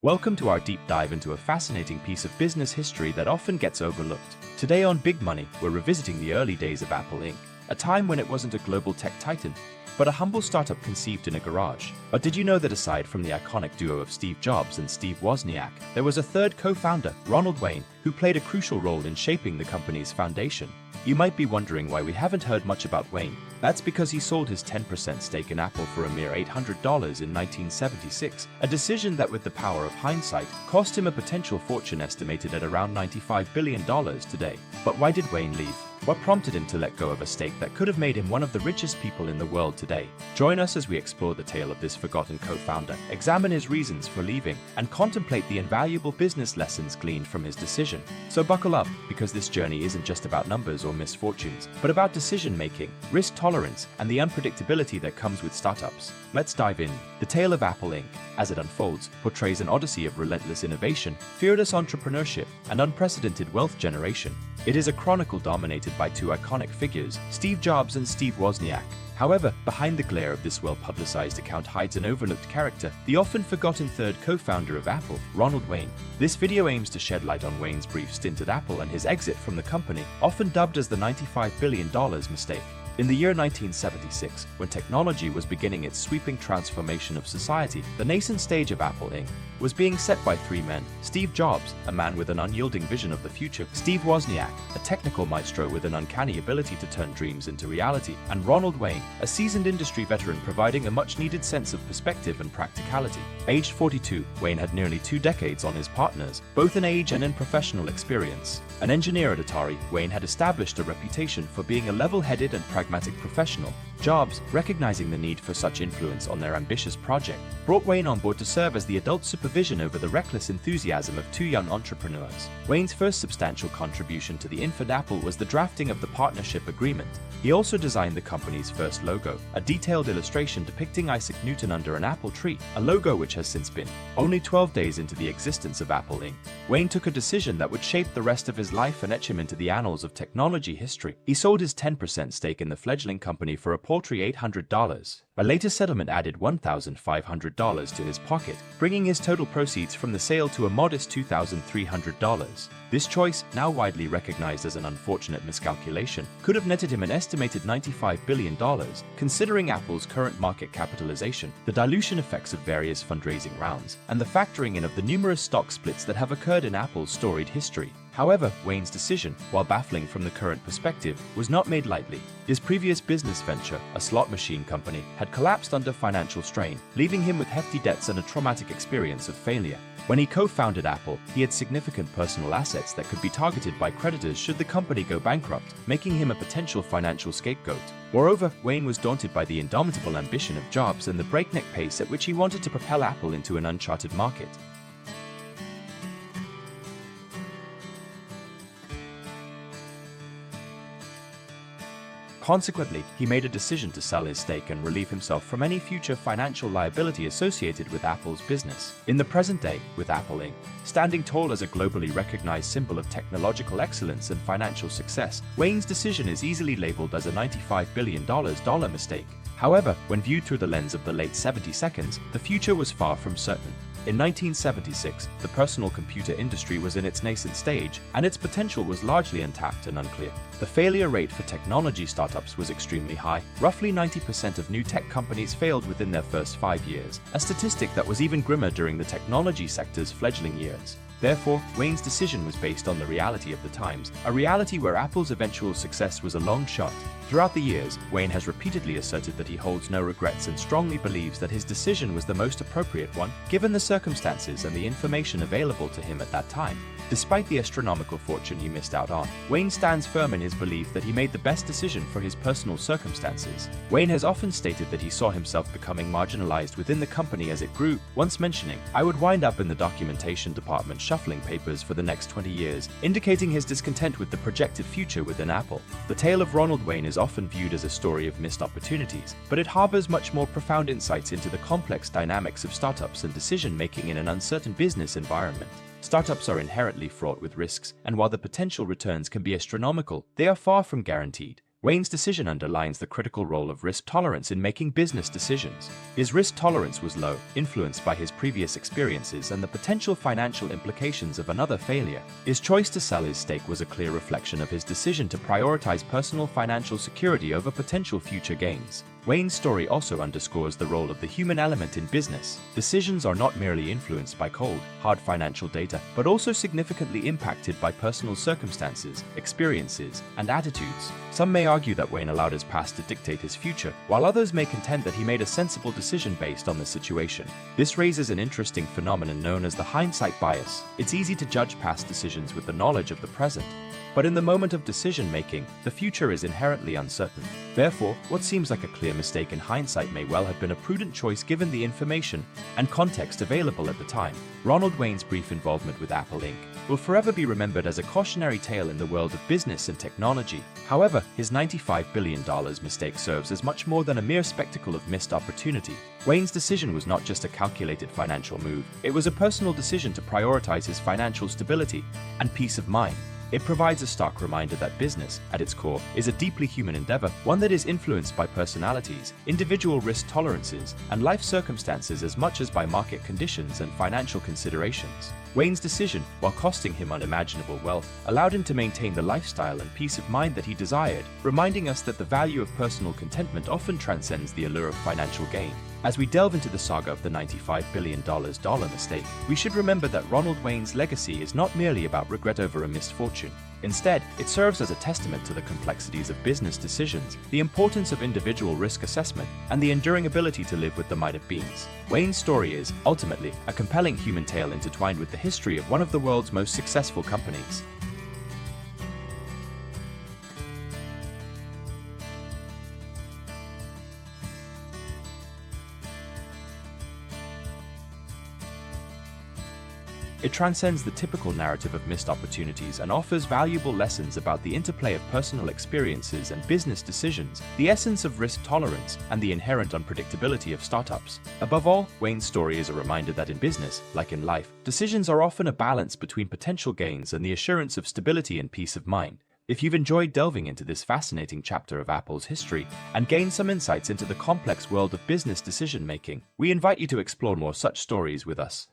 Welcome to our deep dive into a fascinating piece of business history that often gets overlooked. Today on Big Money, we're revisiting the early days of Apple Inc., a time when it wasn't a global tech titan, but a humble startup conceived in a garage. But did you know that aside from the iconic duo of Steve Jobs and Steve Wozniak, there was a third co-founder, Ronald Wayne, who played a crucial role in shaping the company's foundation? You might be wondering why we haven't heard much about Wayne. That's because he sold his 10% stake in Apple for a mere $800 in 1976, a decision that with the power of hindsight cost him a potential fortune estimated at around $95 billion today. But why did Wayne leave? What prompted him to let go of a stake that could have made him one of the richest people in the world today? Join us as we explore the tale of this forgotten co-founder, examine his reasons for leaving, and contemplate the invaluable business lessons gleaned from his decision. So buckle up, because this journey isn't just about numbers or misfortunes, but about decision-making, risk tolerance, and the unpredictability that comes with startups. Let's dive in. The tale of Apple Inc., as it unfolds, portrays an odyssey of relentless innovation, fearless entrepreneurship, and unprecedented wealth generation. It is a chronicle dominated by two iconic figures, Steve Jobs and Steve Wozniak. However, behind the glare of this well-publicized account hides an overlooked character, the often forgotten third co-founder of Apple, Ronald Wayne. This video aims to shed light on Wayne's brief stint at Apple and his exit from the company, often dubbed as the $95 billion mistake. In the year 1976, when technology was beginning its sweeping transformation of society, the nascent stage of Apple Inc. was being set by three men: Steve Jobs, a man with an unyielding vision of the future; Steve Wozniak, a technical maestro with an uncanny ability to turn dreams into reality; and Ronald Wayne, a seasoned industry veteran providing a much-needed sense of perspective and practicality. Aged 42, Wayne had nearly 2 decades on his partners, both in age and in professional experience. An engineer at Atari, Wayne had established a reputation for being a level-headed and pragmatic professional. Jobs, recognizing the need for such influence on their ambitious project, brought Wayne on board to serve as the adult supervision over the reckless enthusiasm of two young entrepreneurs. Wayne's first substantial contribution to the infant Apple was the drafting of the partnership agreement. He also designed the company's first logo, a detailed illustration depicting Isaac Newton under an apple tree, a logo which has since been. Only 12 days into the existence of Apple Inc., Wayne took a decision that would shape the rest of his life and etch him into the annals of technology history. He sold his 10% stake in the fledgling company for a paltry $800. A later settlement added $1,500 to his pocket, bringing his total proceeds from the sale to a modest $2,300. This choice, now widely recognized as an unfortunate miscalculation, could have netted him an estimated $95 billion, considering Apple's current market capitalization, the dilution effects of various fundraising rounds, and the factoring in of the numerous stock splits that have occurred in Apple's storied history. However, Wayne's decision, while baffling from the current perspective, was not made lightly. His previous business venture, a slot machine company, had collapsed under financial strain, leaving him with hefty debts and a traumatic experience of failure. When he co-founded Apple, he had significant personal assets that could be targeted by creditors should the company go bankrupt, making him a potential financial scapegoat. Moreover, Wayne was daunted by the indomitable ambition of Jobs and the breakneck pace at which he wanted to propel Apple into an uncharted market. Consequently, he made a decision to sell his stake and relieve himself from any future financial liability associated with Apple's business. In the present day, with Apple Inc. standing tall as a globally recognized symbol of technological excellence and financial success, Wayne's decision is easily labeled as a $95 billion mistake. However, when viewed through the lens of the late 70s, the future was far from certain. In 1976, the personal computer industry was in its nascent stage, and its potential was largely untapped and unclear. The failure rate for technology startups was extremely high. Roughly 90% of new tech companies failed within their first 5 years, a statistic that was even grimmer during the technology sector's fledgling years. Therefore, Wayne's decision was based on the reality of the times, a reality where Apple's eventual success was a long shot. Throughout the years, Wayne has repeatedly asserted that he holds no regrets and strongly believes that his decision was the most appropriate one, given the circumstances and the information available to him at that time. Despite the astronomical fortune he missed out on, Wayne stands firm in his belief that he made the best decision for his personal circumstances. Wayne has often stated that he saw himself becoming marginalized within the company as it grew, once mentioning, "I would wind up in the documentation department shuffling papers for the next 20 years, indicating his discontent with the projected future within Apple. The tale of Ronald Wayne is often viewed as a story of missed opportunities, but it harbors much more profound insights into the complex dynamics of startups and decision-making in an uncertain business environment. Startups are inherently fraught with risks, and while the potential returns can be astronomical, they are far from guaranteed. Wayne's decision underlines the critical role of risk tolerance in making business decisions. His risk tolerance was low, influenced by his previous experiences and the potential financial implications of another failure. His choice to sell his stake was a clear reflection of his decision to prioritize personal financial security over potential future gains. Wayne's story also underscores the role of the human element in business. Decisions are not merely influenced by cold, hard financial data, but also significantly impacted by personal circumstances, experiences, and attitudes. Some may argue that Wayne allowed his past to dictate his future, while others may contend that he made a sensible decision based on the situation. This raises an interesting phenomenon known as the hindsight bias. It's easy to judge past decisions with the knowledge of the present, but in the moment of decision-making, the future is inherently uncertain. Therefore, what seems like a clear mistake in hindsight may well have been a prudent choice given the information and context available at the time. Ronald Wayne's brief involvement with Apple Inc. will forever be remembered as a cautionary tale in the world of business and technology. However, his $95 billion mistake serves as much more than a mere spectacle of missed opportunity. Wayne's decision was not just a calculated financial move, it was a personal decision to prioritize his financial stability and peace of mind. It provides a stark reminder that business, at its core, is a deeply human endeavor, one that is influenced by personalities, individual risk tolerances, and life circumstances as much as by market conditions and financial considerations. Wayne's decision, while costing him unimaginable wealth, allowed him to maintain the lifestyle and peace of mind that he desired, reminding us that the value of personal contentment often transcends the allure of financial gain. As we delve into the saga of the $95 billion mistake, we should remember that Ronald Wayne's legacy is not merely about regret over a misfortune. Instead, it serves as a testament to the complexities of business decisions, the importance of individual risk assessment, and the enduring ability to live with the might of beans. Wayne's story is, ultimately, a compelling human tale intertwined with the history of one of the world's most successful companies. It transcends the typical narrative of missed opportunities and offers valuable lessons about the interplay of personal experiences and business decisions, the essence of risk tolerance, and the inherent unpredictability of startups. Above all, Wayne's story is a reminder that in business, like in life, decisions are often a balance between potential gains and the assurance of stability and peace of mind. If you've enjoyed delving into this fascinating chapter of Apple's history and gained some insights into the complex world of business decision-making, we invite you to explore more such stories with us.